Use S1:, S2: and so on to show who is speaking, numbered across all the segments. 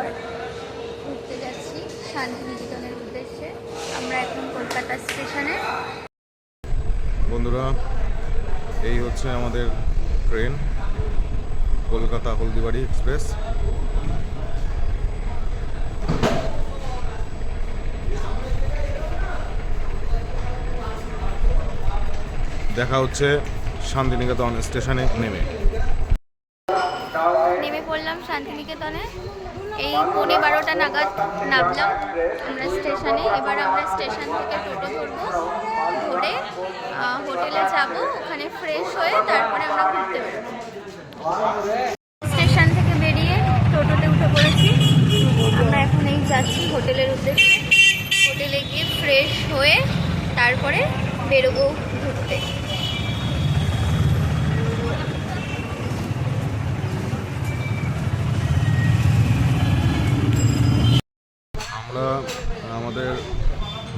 S1: পর ঘুরতে যাচ্ছি শান্তিনিকেতনের উদ্দেশ্যে। আমরা এখন কলকাতা স্টেশনে।
S2: বন্ধুরা, এই হচ্ছে আমাদের ট্রেন, কলকাতা হলদিবাড়ি এক্সপ্রেস। দেখা হচ্ছে শান্তিনিকেতন স্টেশনে নেমে
S1: পড়লাম শান্তিনিকেতনে। এই 11:30 নাগাদ নামলাম আমরা স্টেশনে। এবার আমরা স্টেশন থেকে টোটো ধরবো, ধরে হোটেলে যাব, ওখানে ফ্রেশ হয়ে তারপরে আমরা ঘুরতে বেরোবো। স্টেশন থেকে বেরিয়ে টোটোতে উঠে পড়েছি। আমরা এখন এই যাচ্ছি হোটেলের উদ্দেশ্যে। হোটেলে গিয়ে ফ্রেশ হয়ে তারপরে বেরোবো ঘুরতে।
S2: আমরা আমাদের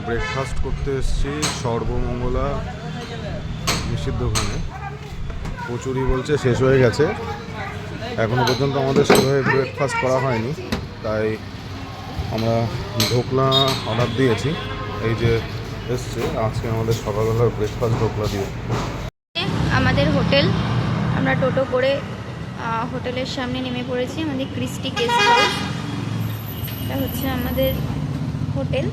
S2: ব্রেকফাস্ট করতে এসেছি সর্বমঙ্গলা নিষিদ্ধ ওখানে। কচুরি বলছে শেষ হয়ে গেছে, এখনো পর্যন্ত আমাদের সেভাবে ব্রেকফাস্ট করা হয়নি, তাই আমরা ঢোকলা অর্ডার দিয়েছি। এই যে এসছে আজকে আমাদের সকালবেলার ব্রেকফাস্ট ঢোকলা দিয়ে।
S1: আমাদের হোটেল, আমরা টোটো করে হোটেলের সামনে নেমে পড়েছি। আমাদের ক্রিস্টি গেস্ট হাউস, এটা হচ্ছে আমাদের হোটেল।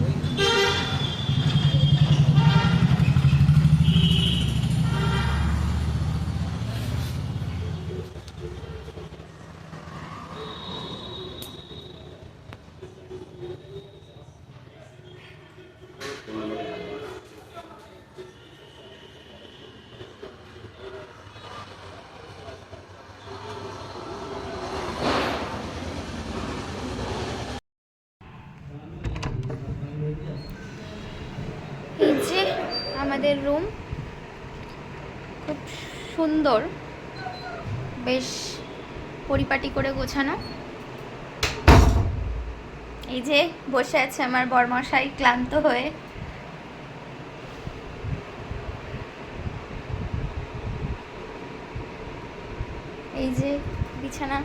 S1: এই যে আমাদের রুম, খুব সুন্দর, বেশ পরিপাটি করে গোছানো। এই যে বসে আছে আমার বরমশাই ক্লান্ত হয়ে। এই যে বিছানা,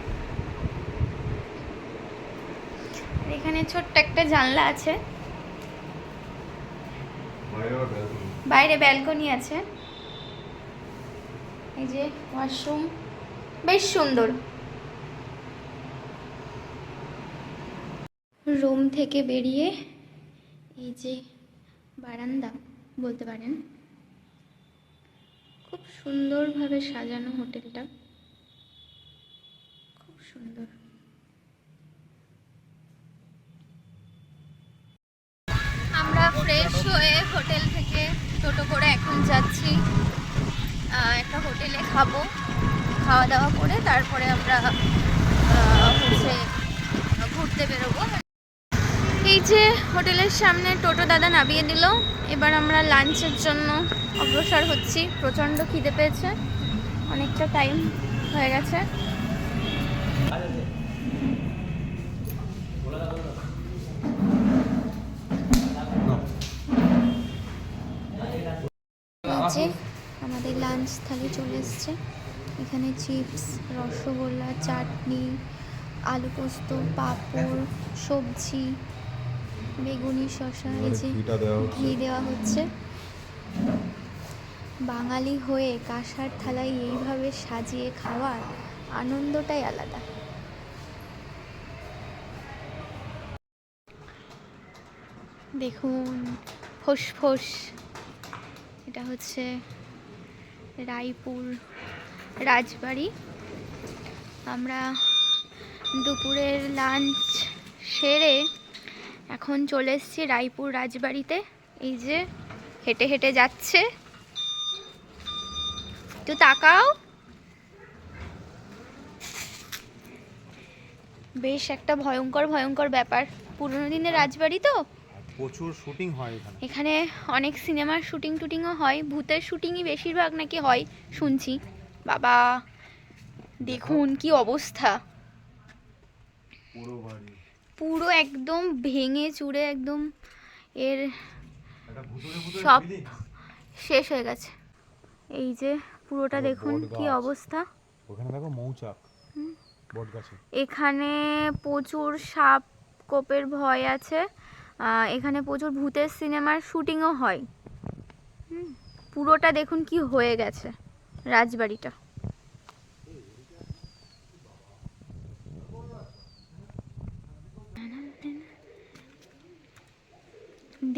S1: এখানে ছোট্ট একটা জানলা আছে, বাইরে ব্যালকনি আছে। এই যে ওয়াশরুম, বেশ সুন্দর। রুম থেকে বেরিয়ে এই যে বারান্দা বলতে পারেন, খুব সুন্দরভাবে সাজানো হোটেলটা, খুব সুন্দর। আমরা ফ্রেশ হয়ে হোটেল থেকে টোটো করে এখন যাচ্ছি একটা হোটেলে খাবো। খাওয়া দাওয়া করে তারপরে আমরা হচ্ছে ঘুরতে বেরোবো। এই যে হোটেলের সামনে টোটো দাদা নামিয়ে দিল। এবার আমরা লাঞ্চের জন্য অগ্রসর হচ্ছি। প্রচণ্ড খিদে পেয়েছে, অনেকটা টাইম হয়ে গেছে। যে আমাদের লাঞ্চ থালি চলে এসছে। এখানে চিপস, রসগোল্লা, চাটনি, আলু পোস্ত, পাঁপড়, সবজি, বেগুনি, শসা, এই যে ঘি দেওয়া হচ্ছে। বাঙালি হয়ে কাঁসার থালায় এইভাবে সাজিয়ে খাওয়ার আনন্দটাই আলাদা। দেখুন ফোস, এটা হচ্ছে রায়পুর রাজবাড়ি। আমরা দুপুরের লাঞ্চ সেরে এখন চলে এসেছি রায়পুর রাজবাড়িতে। এই যে হেঁটে হেঁটে যাচ্ছে, একটু তাকাও। বেশ একটা ভয়ঙ্কর ব্যাপার। পুরোনো দিনের রাজবাড়ি তো,
S2: প্রচুর শুটিং হয়
S1: এখানে অনেক সিনেমার শুটিংও হয়, ভূতের শুটিংই বেশিরভাগ নাকি হয় শুনছি। বাবা দেখুন কি অবস্থা, পুরো একদম ভেঙে চুরে একদম এর সব শেষ হয়ে গেছে। এই যে পুরোটা দেখুন কি অবস্থা।
S2: ওখানে দেখো মৌচাক,
S1: এখানে প্রচুর সাপ কোপের ভয় আছে। এখানে প্রচুর ভূতের সিনেমার শুটিংও হয়। পুরোটা দেখুন কি হয়ে গেছে রাজবাড়িটা।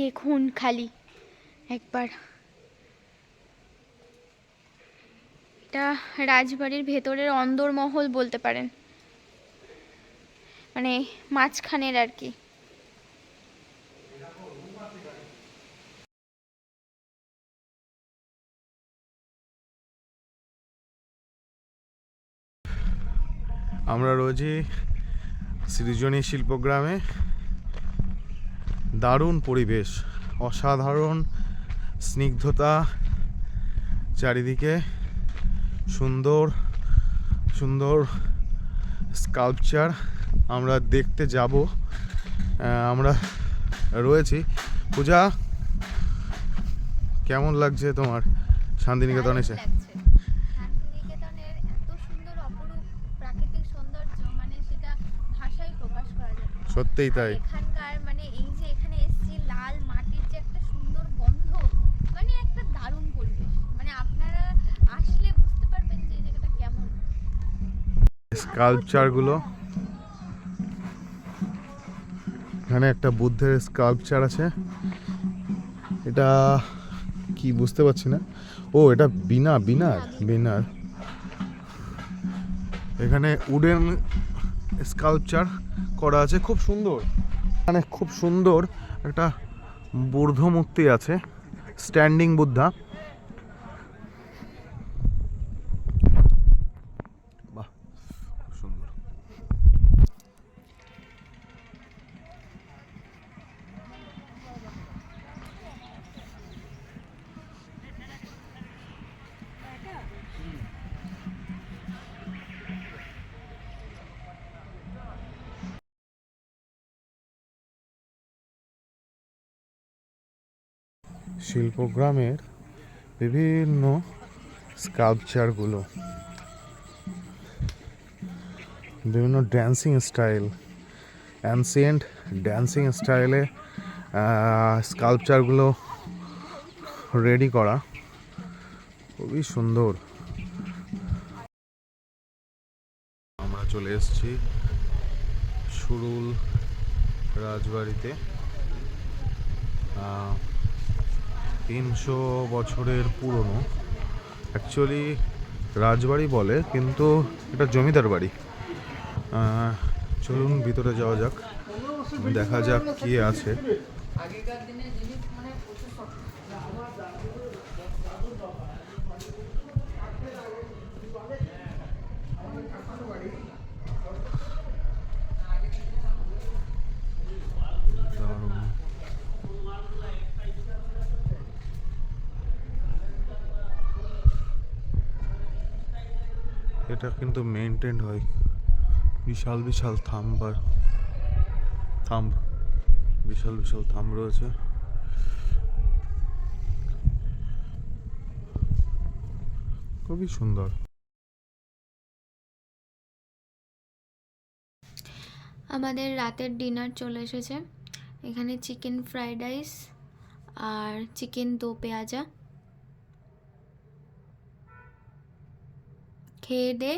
S1: দেখুন খালি একবার, এটা রাজবাড়ির ভেতরের অন্দরমহল বলতে পারেন, মানে মাঝখানের আর কি।
S2: আমরা রয়েছি সৃজনী শিল্পগ্রামে। দারুণ পরিবেশ, অসাধারণ স্নিগ্ধতা, চারিদিকে সুন্দর সুন্দর স্কাল্পচার। আমরা দেখতে যাব। আমরা রয়েছি। পূজা, কেমন লাগছে তোমার শান্তিনিকেতন এসে?
S1: শান্তিনিকেতনের এত সুন্দর অপরূপ প্রাকৃতিক সৌন্দর্য, মানে সেটা ভাষায় প্রকাশ করা যায় না।
S2: সত্যিই তাই।
S1: এখানকার মানে এই যে এখানে এসেছি, লাল মাটির যে একটা সুন্দর গন্ধ, মানে একটা দারুণ পরিবেশ। মানে আপনারা আসলে বুঝতে পারবেন যে এই জায়গাটা কেমন।
S2: স্কাল্পচারগুলো, এখানে একটা বুদ্ধের স্কাল্পচার আছে। এটা কি বুঝতে পারছি না। ও, এটা বিনার। এখানে উডেন স্কাল্পচার করা আছে, খুব সুন্দর। এখানে খুব সুন্দর একটা বুদ্ধ মূর্তি আছে, স্ট্যান্ডিং বুদ্ধা। বাহ, সুন্দর। শিল্পগ্রামের বিভিন্ন স্কাল্পচারগুলো, বিভিন্ন ড্যান্সিং স্টাইল, অ্যানসিয়েন্ট ড্যান্সিং স্টাইলে স্কাল্পচারগুলো রেডি করা, খুবই সুন্দর। আমরা চলে এসেছি সুরুল রাজবাড়িতে। 300 বছরের পুরনো। অ্যাকচুয়ালি রাজবাড়ি বলে, কিন্তু এটা জমিদার বাড়ি। চলুন ভিতরে যাওয়া যাক, দেখা যাক কি আছে। এটা কিন্তু মেনটেন হয়, বিশাল বিশাল থাম্ব বিশাল বিশাল থাম্ব রয়েছে। খুবই সুন্দর।
S1: আমাদের রাতের ডিনার চলে এসেছে। এখানে চিকেন ফ্রাইড রাইস আর চিকেন দো পেঁয়াজা। খেয়ে দে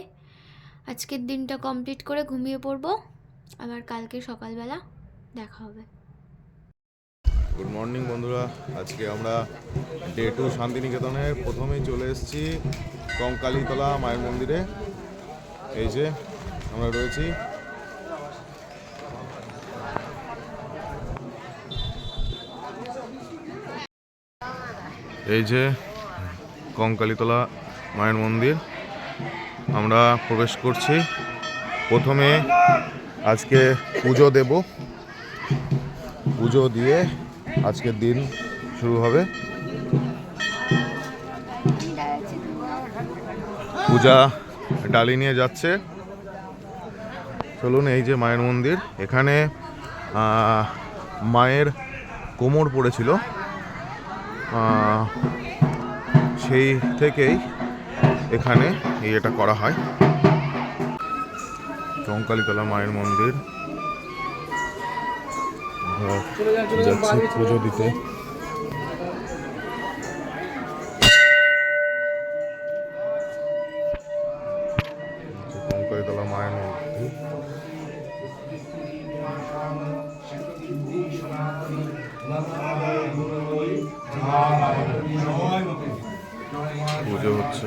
S1: আজকের দিনটা কমপ্লিট করে ঘুমিয়ে পড়বো, আবার কালকে সকালবেলা দেখা হবে।
S2: গুড মর্নিং বন্ধুরা, আজকে আমরা ডে 2 শান্তিনিকেতনের প্রথমেই চলে এসেছি কঙ্কালীতলা মায়ের মন্দিরে। এই যে আমরা রয়েছি। এই যে কঙ্কালীতলা মায়ের মন্দির, আমরা প্রবেশ করছি। প্রথমে আজকে পুজো দেব, পুজো দিয়ে আজকের দিন শুরু হবে। পূজা ডালি নিয়ে যাচ্ছে। চলুন, এই যে মায়ের মন্দির। এখানে মায়ের কোমর পড়েছিল, সেই থেকেই এখানে এটা করা হয়। কঙ্কালীতলা মায়ের মন্দির। যাচ্ছি পুজো দিতে। কঙ্কালীতলা মায়ের মন্দির। পুজো হচ্ছে।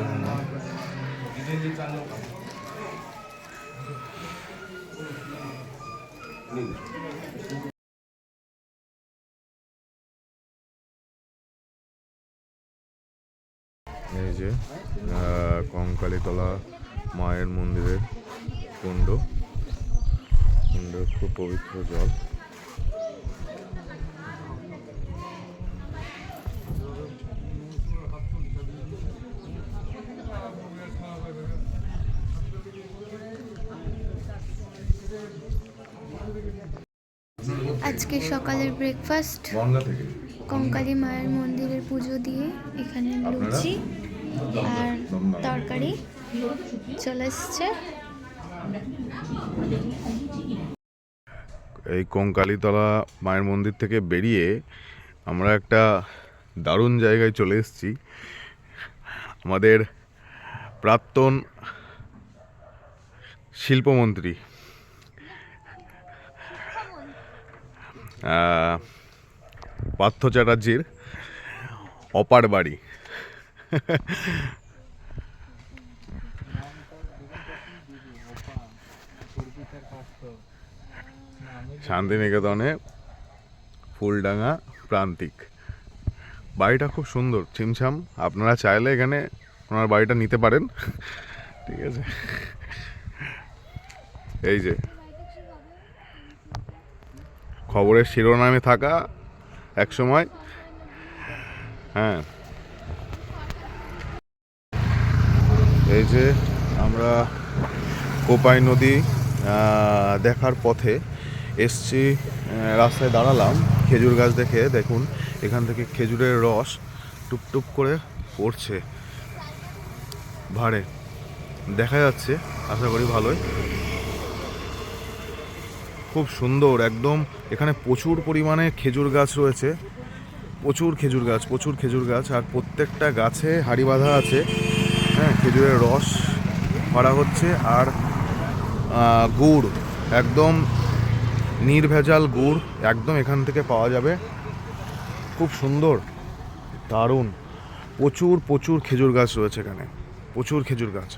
S2: এই যে কঙ্কালীতলা মায়ের মন্দিরের কুণ্ড, খুব পবিত্র জল।
S1: আজকে সকালের ব্রেকফাস্ট কঙ্কালী মায়ের মন্দিরের পুজো দিয়ে এখানে লুচি আর তরকারি চলে এসছে।
S2: এই কঙ্কালীতলা মায়ের মন্দির থেকে বেরিয়ে আমরা একটা দারুণ জায়গায় চলে এসেছি। আমাদের প্রাক্তন শিল্পমন্ত্রী পার্থ চ্যাটার্জির অপার বাড়ি। শান্তিনিকেতনে ফুলডাঙ্গা প্রান্তিক। বাড়িটা খুব সুন্দর, ছিমছাম। আপনারা চাইলে এখানে ওনার বাড়িটা নিতে পারেন, ঠিক আছে। এই যে খবরের শিরোনামে থাকা এক সময়, হ্যাঁ। এই যে আমরা কোপাই নদী দেখার পথে এসছি, রাস্তায় দাঁড়ালাম খেজুর গাছ দেখে। দেখুন এখান থেকে খেজুরের রস টুপটুপ করে পড়ছে ভাড়ে, দেখা যাচ্ছে। আশা করি ভালোই, খুব সুন্দর একদম। এখানে প্রচুর পরিমাণে খেজুর গাছ রয়েছে, প্রচুর খেজুর গাছ। আর প্রত্যেকটা গাছে হাঁড়ি বাঁধা আছে, হ্যাঁ। খেজুরের রস ভরা হচ্ছে। আর গুড়, একদম নির্ভেজাল গুড় একদম এখান থেকে পাওয়া যাবে। খুব সুন্দর, দারুণ। প্রচুর খেজুর গাছ রয়েছে এখানে, প্রচুর খেজুর গাছ।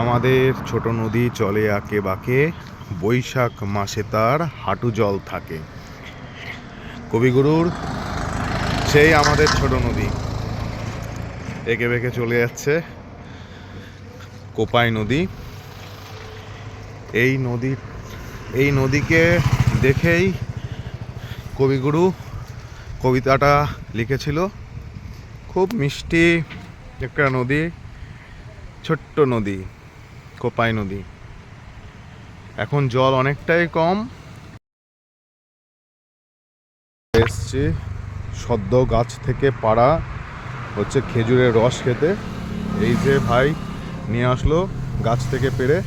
S2: আমাদের ছোট নদী চলে আঁকে বাঁকে, বৈশাখ মাসে তার হাঁটু জল থাকে। কবিগুরুর সেই আমাদের ছোট নদী এঁকে বেঁকে চলে যাচ্ছে, কোপাই নদী। এই নদীকে দেখেই কবিগুরু কবিতাটা লিখেছিল। খুব মিষ্টি একটা নদী, ছোট্ট নদী কোপাই নদী। এখন জল অনেকটাই কম। এসছি সদ্য গাছ থেকে পাড়া হচ্ছে খেজুরের রস খেতে। এই যে ভাই নিয়ে আসলো গাছ থেকে পেড়ে,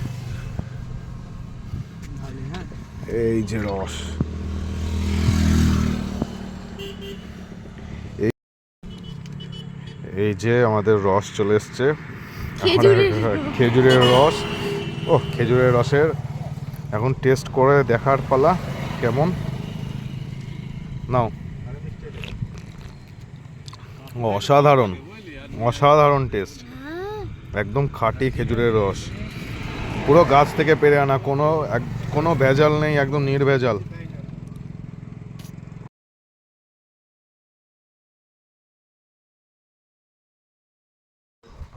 S2: এই যে রস। এই যে আমাদের রস চলে এসছে, খেজুরের রস। ও খেজুরের রসের এখন টেস্ট করে দেখার পালা কেমন। নাও, অসাধারণ টেস্ট, একদম খাঁটি খেজুরের রস, পুরো গাছ থেকে পেরে আনা, কোনো ভেজাল নেই, একদম নির্ভেজাল।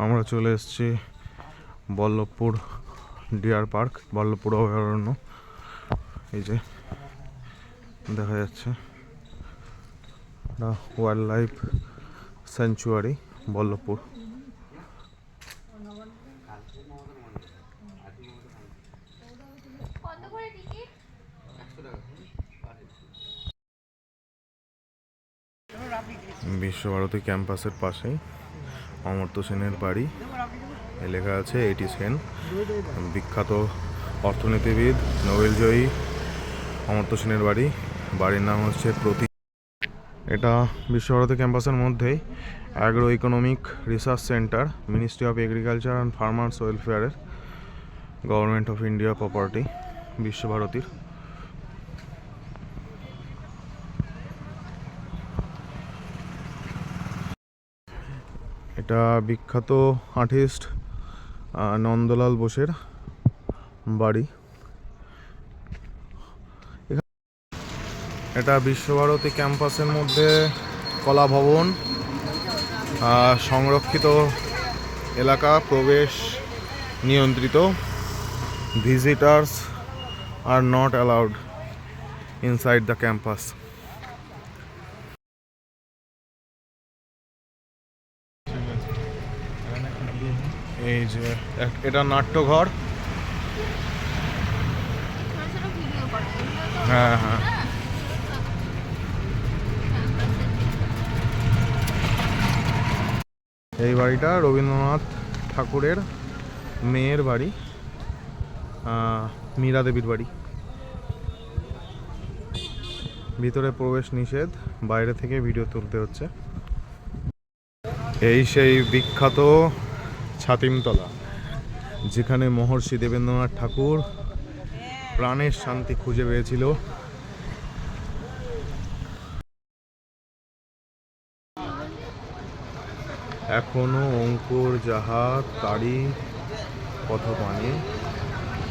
S2: আমরা চলে এসেছি বল্লভপুর ডিয়ার পার্ক, বল্লভপুর অভয়ারণ্য। এই যে দেখা যাচ্ছে wildlife sanctuary Ballavpur. Visva Bharati ক্যাম্পাসের পাশেই অমর্ত্য সেনের বাড়ি। লেখা আছে এটি সেন, বিখ্যাত অর্থনীতিবিদ, নোবেলজয়ী অমর্ত্য সেনের বাড়ি। বাড়ির নাম হচ্ছে প্রতীক। এটা বিশ্বভারতী ক্যাম্পাসের মধ্যেই agro economic research centre, ministry of agriculture and farmers ওয়েলফেয়ারের, গভর্নমেন্ট অফ ইন্ডিয়া প্রপার্টি বিশ্বভারতীর। এটা বিখ্যাত আর্টিস্ট নন্দলাল বোসের বাড়ি। এটা বিশ্বভারতী ক্যাম্পাসের মধ্যে কলা ভবন, সংরক্ষিত এলাকা, প্রবেশ নিয়ন্ত্রিত, visitors are not allowed inside the campus. এই যে এটা নাট্যঘর। হ্যাঁ হ্যাঁ, এই বাড়িটা রবীন্দ্রনাথ ঠাকুরের মেয়ের বাড়ি, মীরা দেবীর বাড়ি। ভিতরে প্রবেশ নিষেধ, বাইরে থেকে ভিডিও তুলতে হচ্ছে। এই সেই বিখ্যাত ছাতিমতলা, যেখানে মহর্ষি দেবেন্দ্রনাথ ঠাকুর প্রাণের শান্তি খুঁজে পেয়েছিল। এখনো অঙ্কুর যাহা তারি পথপানে,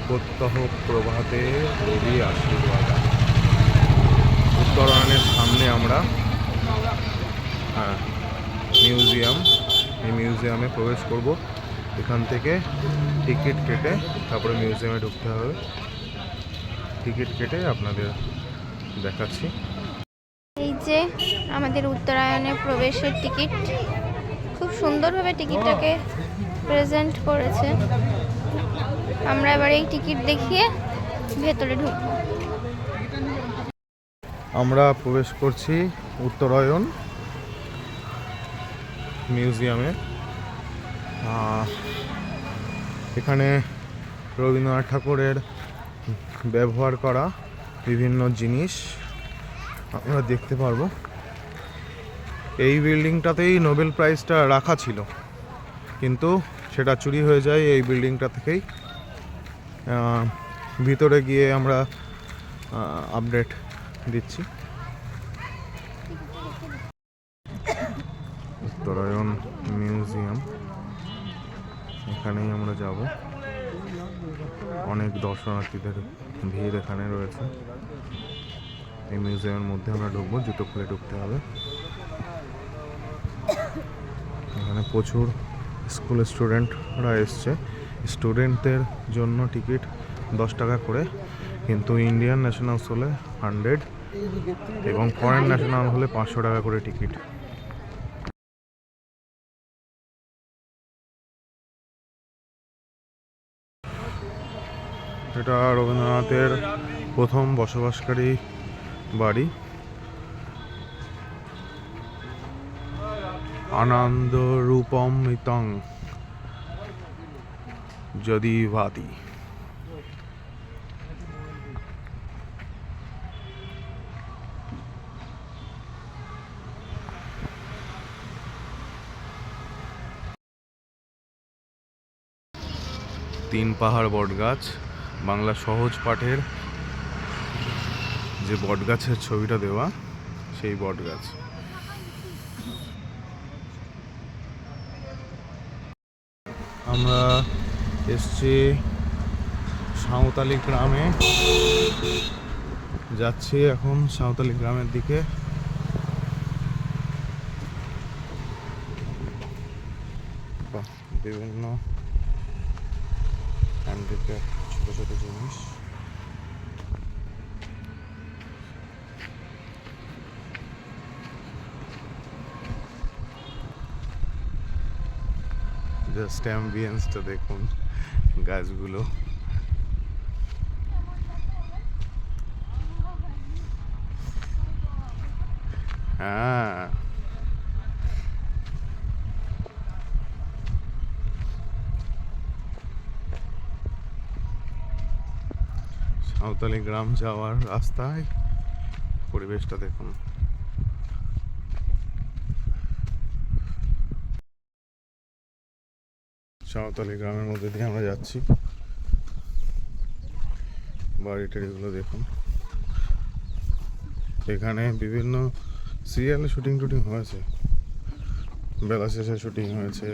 S2: প্রত্যহ প্রভাতে রবি আশীর্বাদ। উত্তরায়ণের সামনে আমরা মিউজিয়াম, এই মিউজিয়ামে প্রবেশ করব। এখান থেকে টিকিট কেটে তারপরে মিউজিয়ামে ঢুকতে হবে। টিকিট কেটে আপনাদের দেখাচ্ছি।
S1: এই যে আমাদের উত্তরায়ণের প্রবেশের টিকিট, খুব সুন্দরভাবে টিকিটটাকে প্রেজেন্ট করেছে। আমরা এবার এই টিকিট দেখিয়ে ভেতরে ঢুকবো।
S2: আমরা প্রবেশ করছি উত্তরায়ণ মিউজিয়ামে। এখানে রবীন্দ্রনাথ ঠাকুরের ব্যবহার করা বিভিন্ন জিনিস আমরা দেখতে পারবো। এই বিল্ডিংটাতেই নোবেল প্রাইজটা রাখা ছিল, কিন্তু সেটা চুরি হয়ে যায় এই বিল্ডিংটা থেকেই। ভিতরে গিয়ে আমরা আপডেট দিচ্ছি। উত্তরায়ণ মিউজিয়াম, এখানেই আমরা যাব। অনেক দর্শনার্থীদের ভিড় এখানে রয়েছে। এই মিউজিয়ামের মধ্যে আমরা ঢুকবো, জুতো খুলে ঢুকতে হবে। এখানে প্রচুর স্কুল স্টুডেন্টরা এসছে। স্টুডেন্টদের জন্য টিকিট 10 টাকা করে, কিন্তু ইন্ডিয়ান ন্যাশনালস হলে 100 এবং ফরেন ন্যাশনাল হলে 500 টাকা করে টিকিট। এটা রবীন্দ্রনাথের প্রথম বসবাসকারী বাড়ি, আনন্দ রূপম মিতং যদি ভাতি। তিন পাহাড় বটগাছ, বাংলা সহজ পাঠের যে বটগাছের ছবিটা দেওয়া, সেই বটগাছ। আমরা এসছি সাঁওতালি গ্রামে, যাচ্ছি এখন সাঁওতালি গ্রামের দিকে। বিভিন্ন হ্যান্ডিক্যাপ ছোট ছোট জিনিস। জাস্ট অ্যাম্বিয়েন্সটা দেখুন, গাছগুলো। হ্যাঁ, সাঁওতালি গ্রাম যাওয়ার রাস্তায় পরিবেশটা দেখুন। সাঁওতালি গ্রামের মধ্যে দিয়ে আমরা যাচ্ছি। বাড়ি টাড়িগুলো দেখুন। এখানে বিভিন্ন সিরিয়ালে শুটিং টুটিং হয়েছে, বেলা শেষে শুটিং হয়েছে।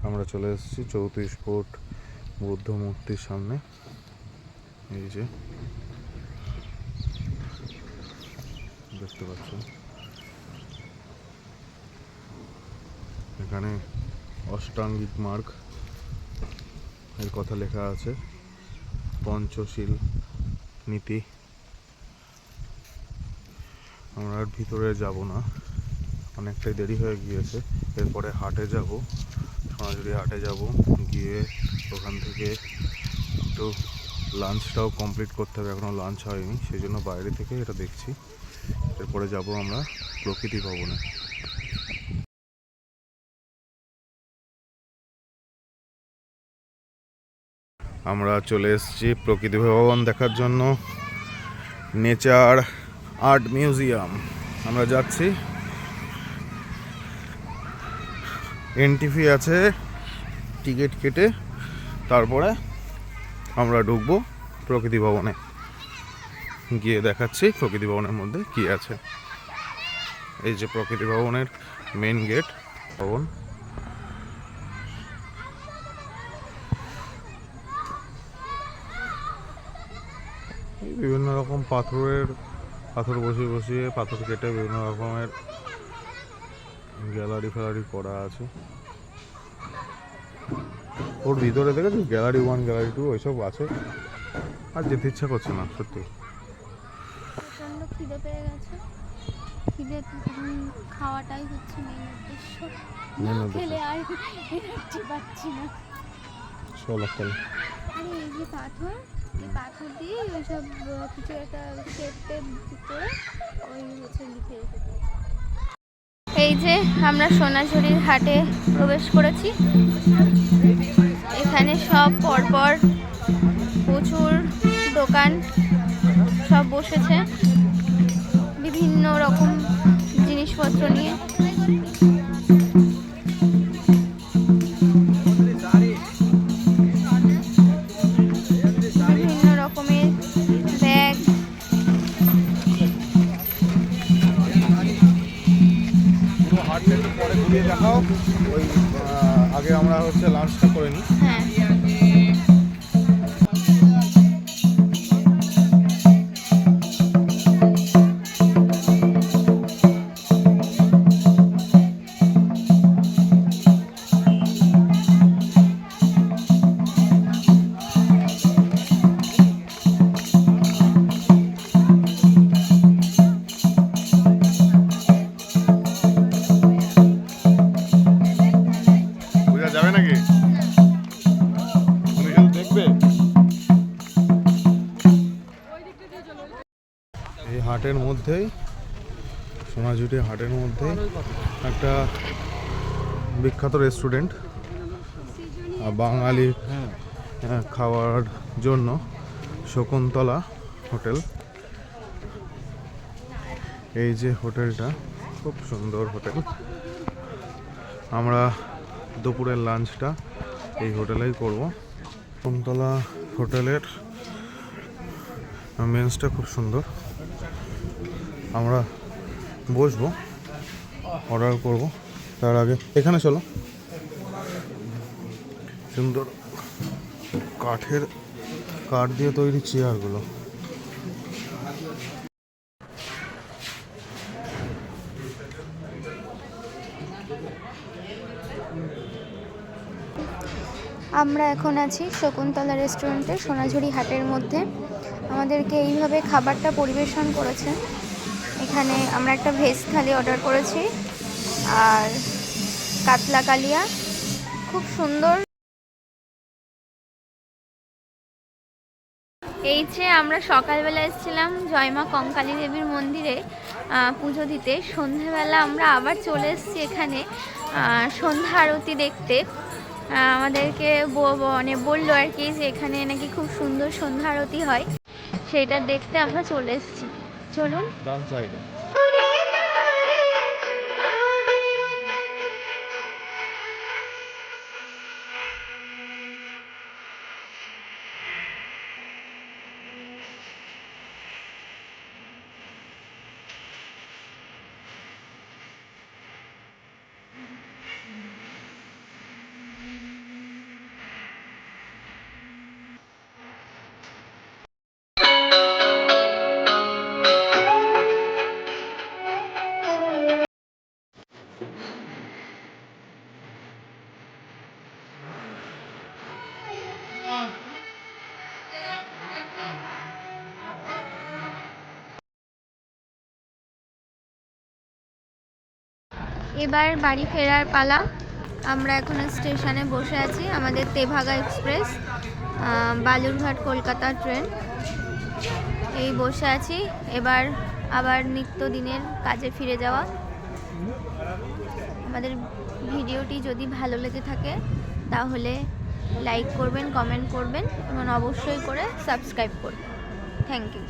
S2: আমরা চলে এসেছি 34 ফুট বুদ্ধ মূর্তির সামনে। এই যে দেখতে পাচ্ছেন, এখানে অষ্টাঙ্গিক মার্গ এর কথা লেখা আছে, পঞ্চশীল নীতি। আমরা আর ভিতরে যাব না, অনেকটাই দেরি হয়ে গিয়েছে। এরপরে হাটে যাব, সোনাঝুরি হাটে যাব, গিয়ে ওখান থেকে একটু লাঞ্চটাও কমপ্লিট করতে হবে, এখনও লাঞ্চ হয়নি, সেই জন্য বাইরে থেকে এটা দেখছি। এরপরে যাব আমরা প্রকৃতি ভবনে। আমরা চলে এসেছি প্রকৃতি ভবন দেখার জন্য, নেচার আর্ট মিউজিয়াম। আমরা যাচ্ছি, এন্ট্রি ফি আছে, টিকিট কেটে তারপরে আমরা ঢুকবো প্রকৃতি ভবনে। গিয়ে দেখাচ্ছি প্রকৃতি ভবনের মধ্যে কি আছে। এই যে প্রকৃতি ভবনের মেন গেট ভবন। বিভিন্ন রকম পাথর বসিয়ে বসিয়ে পাথর কেটে বিভিন্ন রকমের গ্যালারি ফ্যালারি করা আছে। ওর ভিতরে দেখেছি গ্যালারি 1 গ্যালারি 2 ওইসব আছে। আর যেতে ইচ্ছা করছে না সত্যি।
S1: প্রচন্ড খিদে পেয়ে গেছে, খিদে খাওয়াটাই হচ্ছে মেন উদ্দেশ্য। না খেলে আর এনার্জি পাচ্ছি না। আরে এই যে পাথর, এই পাথর দিয়ে ওইসব কিছু একটা শেপ টেপ করে ওই হচ্ছে লিখে রেখেছে। এই যে আমরা সোনাঝুরির হাটে প্রবেশ করেছি। এখানে সব পরপর প্রচুর দোকান সব বসেছে বিভিন্ন রকম জিনিসপত্র নিয়ে। বিভিন্ন রকমের ব্যাগ,
S2: পরে ঘুরিয়ে দেখাও। ওই আগে আমরা হচ্ছে লাঞ্চটা করে নিই।
S1: হ্যাঁ হাটের মধ্যেই, সোনাঝুরি হাটের মধ্যেই একটা বিখ্যাত রেস্টুরেন্ট, বাঙালি খাওয়ার জন্য শকুন্তলা হোটেল। এই যে হোটেলটা খুব সুন্দর হোটেল। আমরা দুপুরের লাঞ্চটা এই হোটেলেই করব। শকুন্তলা হোটেলের মেন্সটা খুব সুন্দর। আমরা বসবো, অর্ডার করব, তার আগে এখানে চলো। সুন্দর কাঠ দিয়ে তৈরি চেয়ারগুলো। আমরা এখন আছি শকুন্তলা রেস্টুরেন্টে সোনাঝুরি হাটের মধ্যে। আমাদেরকে এইভাবে খাবারটা পরিবেশন করেছে। এখানে আমরা একটা ভেজ থালি অর্ডার করেছি আর কাতলা কালিয়া, খুব সুন্দর। এই যে আমরা সকালবেলা এসেছিলাম জয়মা কঙ্কালী দেবীর মন্দিরে পুজো দিতে, সন্ধ্যাবেলা আমরা আবার চলে এসেছি এখানে সন্ধ্যা আরতি দেখতে। আমাদেরকে মানে বললো আর কি যে এখানে নাকি খুব সুন্দর সন্ধ্যা আরতি হয়, সেটা দেখতে আমরা চলে এসেছি। চলুন।
S2: ডান সাইডে।
S1: এবার বাড়ি ফেরার পালা। আমরা এখন স্টেশনে বসে আছি, আমাদের তেভাগা এক্সপ্রেস বালুরঘাট কলকাতা ট্রেন, এই বসে আছি। এবার আবার নিত্যদিনের কাজে ফিরে যাওয়া। আমাদের ভিডিওটি যদি ভালো লেগে থাকে তাহলে লাইক করবেন, কমেন্ট করবেন এবং অবশ্যই করে সাবস্ক্রাইব করবেন। Thank you.